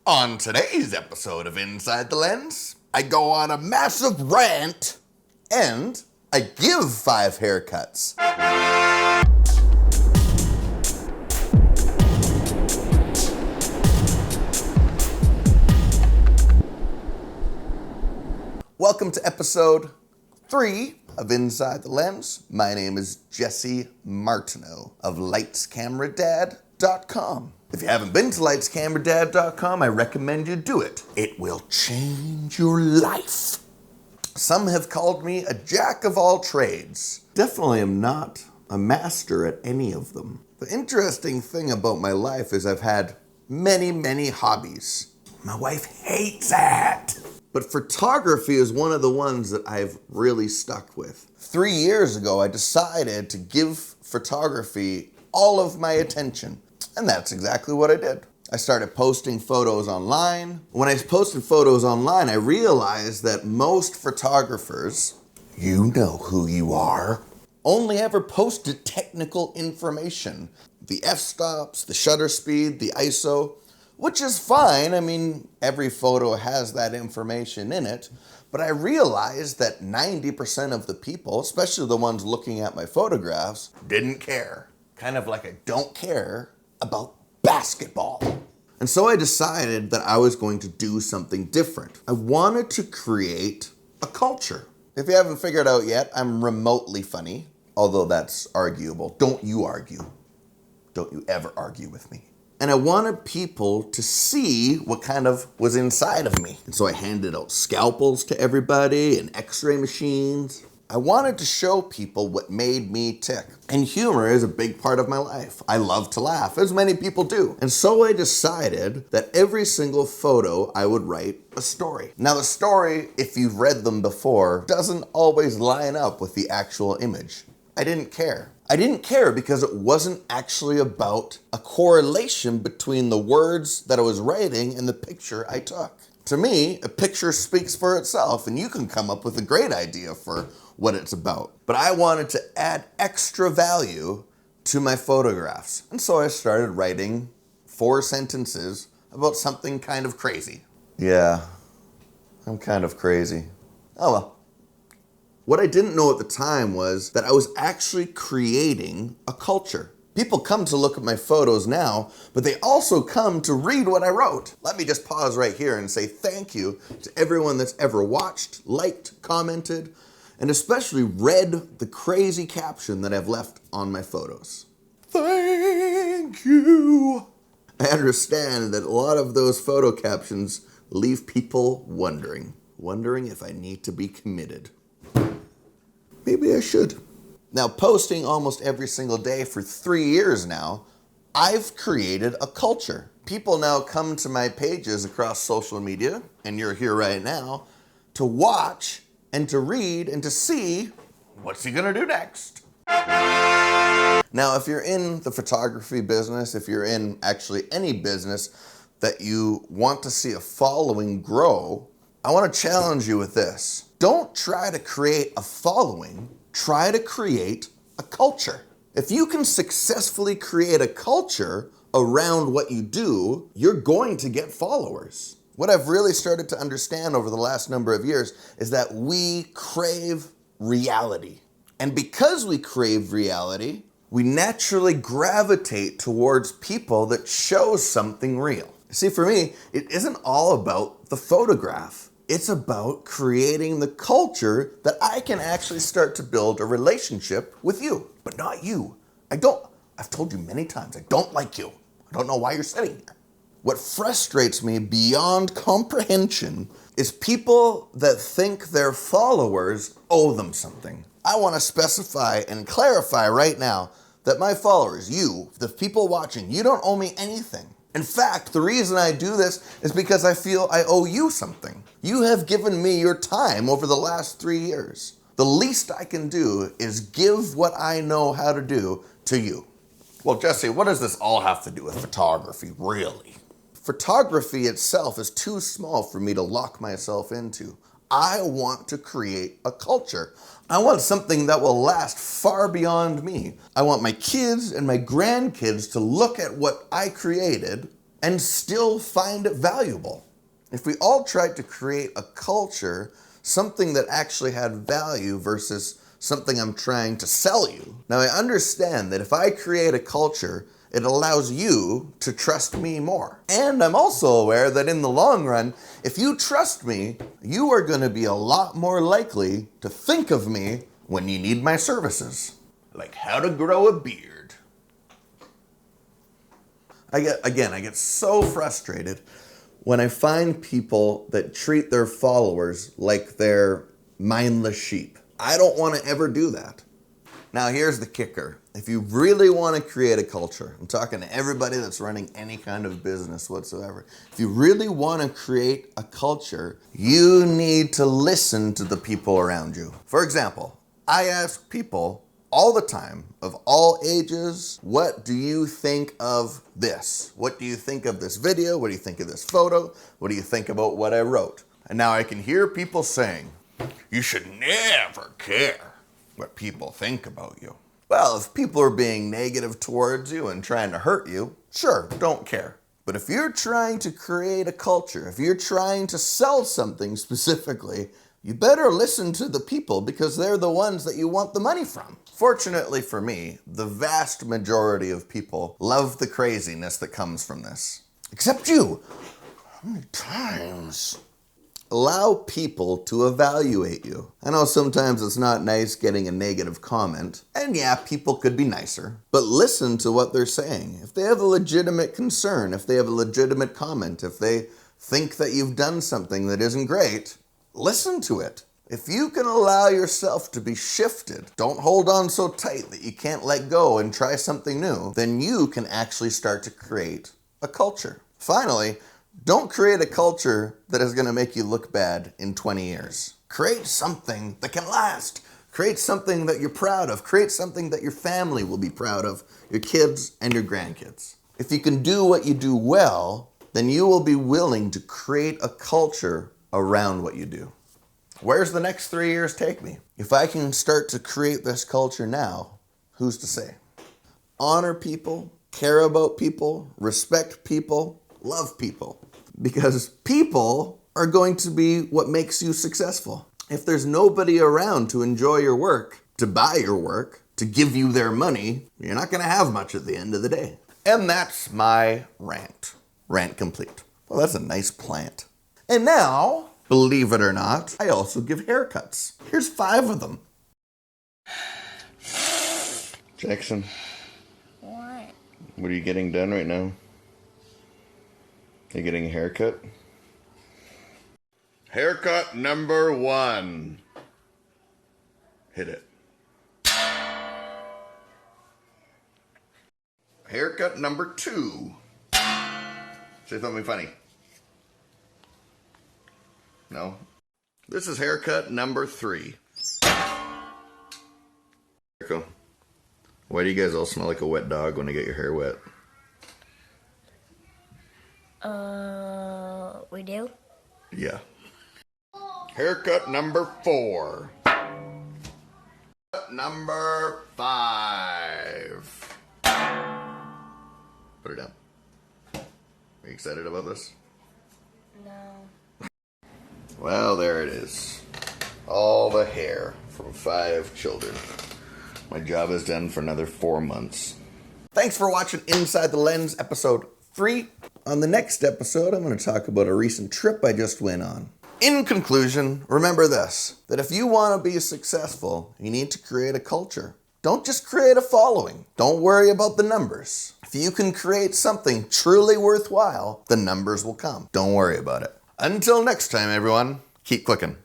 On today's episode of Inside the Lens, I go on a massive rant and I give 5 haircuts. Welcome to episode 3 of Inside the Lens. My name is Jesse Martineau of lightscameradad.com. If you haven't been to lightscameradad.com, I recommend you do it. It will change your life. Some have called me a jack of all trades. Definitely am not a master at any of them. The interesting thing about my life is I've had many hobbies. My wife hates it. But photography is one of the ones that I've really stuck with. 3 years ago, I decided to give photography all of my attention. And that's exactly what I did. I started posting photos online. When I posted photos online, I realized that most photographers, you know who you are, only ever posted technical information. The f-stops, the shutter speed, the ISO, which is fine. I mean, every photo has that information in it. But I realized that 90% of the people, especially the ones looking at my photographs, didn't care. Kind of like I don't care about basketball. And so I decided that I was going to do something different. I wanted to create a culture. If you haven't figured out yet, I'm remotely funny, although that's arguable. Don't you argue. Don't you ever argue with me. And I wanted people to see what kind of was inside of me. And so I handed out scalpels to everybody and x-ray machines. I wanted to show people what made me tick. And humor is a big part of my life. I love to laugh, as many people do. And so I decided that every single photo I would write a story. Now the story, if you've read them before, doesn't always line up with the actual image. I didn't care. I didn't care because it wasn't actually about a correlation between the words that I was writing and the picture I took. To me, a picture speaks for itself, and you can come up with a great idea for what it's about. But I wanted to add extra value to my photographs. And so I started writing 4 sentences about something kind of crazy. Yeah, I'm kind of crazy. Oh well. What I didn't know at the time was that I was actually creating a culture. People come to look at my photos now, but they also come to read what I wrote. Let me just pause right here and say thank you to everyone that's ever watched, liked, commented, and especially read the crazy caption that I've left on my photos. Thank you. I understand that a lot of those photo captions leave people wondering if I need to be committed. Maybe I should. Now, posting almost every single day for 3 years now, I've created a culture. People now come to my pages across social media, and you're here right now, to watch and to read and to see what's he gonna do next. Now, if you're in the photography business, if you're in actually any business that you want to see a following grow, I want to challenge you with this. Don't try to create a following, try to create a culture. If you can successfully create a culture around what you do, you're going to get followers. What I've really started to understand over the last number of years is that we crave reality. And because we crave reality, we naturally gravitate towards people that show something real. See, for me, it isn't all about the photograph. It's about creating the culture that I can actually start to build a relationship with you, but not you. I've told you many times, I don't like you. I don't know why you're sitting here. What frustrates me beyond comprehension is people that think their followers owe them something. I want to specify and clarify right now that my followers, you, the people watching, you don't owe me anything. In fact, the reason I do this is because I feel I owe you something. You have given me your time over the last 3 years. The least I can do is give what I know how to do to you. Well, Jesse, what does this all have to do with photography, really? Photography itself is too small for me to lock myself into. I want to create a culture. I want something that will last far beyond me. I want my kids and my grandkids to look at what I created and still find it valuable. If we all tried to create a culture, something that actually had value versus something I'm trying to sell you. Now I understand that if I create a culture, it allows you to trust me more. And I'm also aware that in the long run, if you trust me, you are going to be a lot more likely to think of me when you need my services. Like how to grow a beard. I get so frustrated when I find people that treat their followers like they're mindless sheep. I don't want to ever do that. Now here's the kicker. If you really want to create a culture, I'm talking to everybody that's running any kind of business whatsoever. If you really want to create a culture, you need to listen to the people around you. For example, I ask people all the time, of all ages, what do you think of this? What do you think of this video? What do you think of this photo? What do you think about what I wrote? And now I can hear people saying, you should never care what people think about you. Well, if people are being negative towards you and trying to hurt you, sure, don't care. But if you're trying to create a culture, if you're trying to sell something specifically, you better listen to the people because they're the ones that you want the money from. Fortunately for me, the vast majority of people love the craziness that comes from this. Except you. How many times? Allow people to evaluate you. I know sometimes it's not nice getting a negative comment, and yeah, people could be nicer, but listen to what they're saying. If they have a legitimate concern, if they have a legitimate comment, if they think that you've done something that isn't great, listen to it. If you can allow yourself to be shifted, don't hold on so tight that you can't let go and try something new, then you can actually start to create a culture. Finally, don't create a culture that is going to make you look bad in 20 years. Create something that can last. Create something that you're proud of. Create something that your family will be proud of, your kids and your grandkids. If you can do what you do well, then you will be willing to create a culture around what you do. Where's the next 3 years take me? If I can start to create this culture now, who's to say? Honor people, care about people, respect people, love people. Because people are going to be what makes you successful. If there's nobody around to enjoy your work, to buy your work, to give you their money, you're not going to have much at the end of the day. And that's my rant. Rant complete. Well, that's a nice plant. And now, believe it or not, I also give haircuts. Here's 5 of them. Jackson. What? What are you getting done right now? You getting a haircut? Haircut number 1. Hit it. Haircut number 2. Say something funny. No? This is haircut number 3. Why do you guys all smell like a wet dog when I get your hair wet? We do? Yeah. Haircut number 4. Number 5. Put it down. Are you excited about this? No. Well, there it is. All the hair from 5 children. My job is done for another 4 months. Thanks for watching Inside the Lens episode 3. On the next episode, I'm going to talk about a recent trip I just went on. In conclusion, remember this, that if you want to be successful, you need to create a culture. Don't just create a following. Don't worry about the numbers. If you can create something truly worthwhile, the numbers will come. Don't worry about it. Until next time, everyone, keep clicking.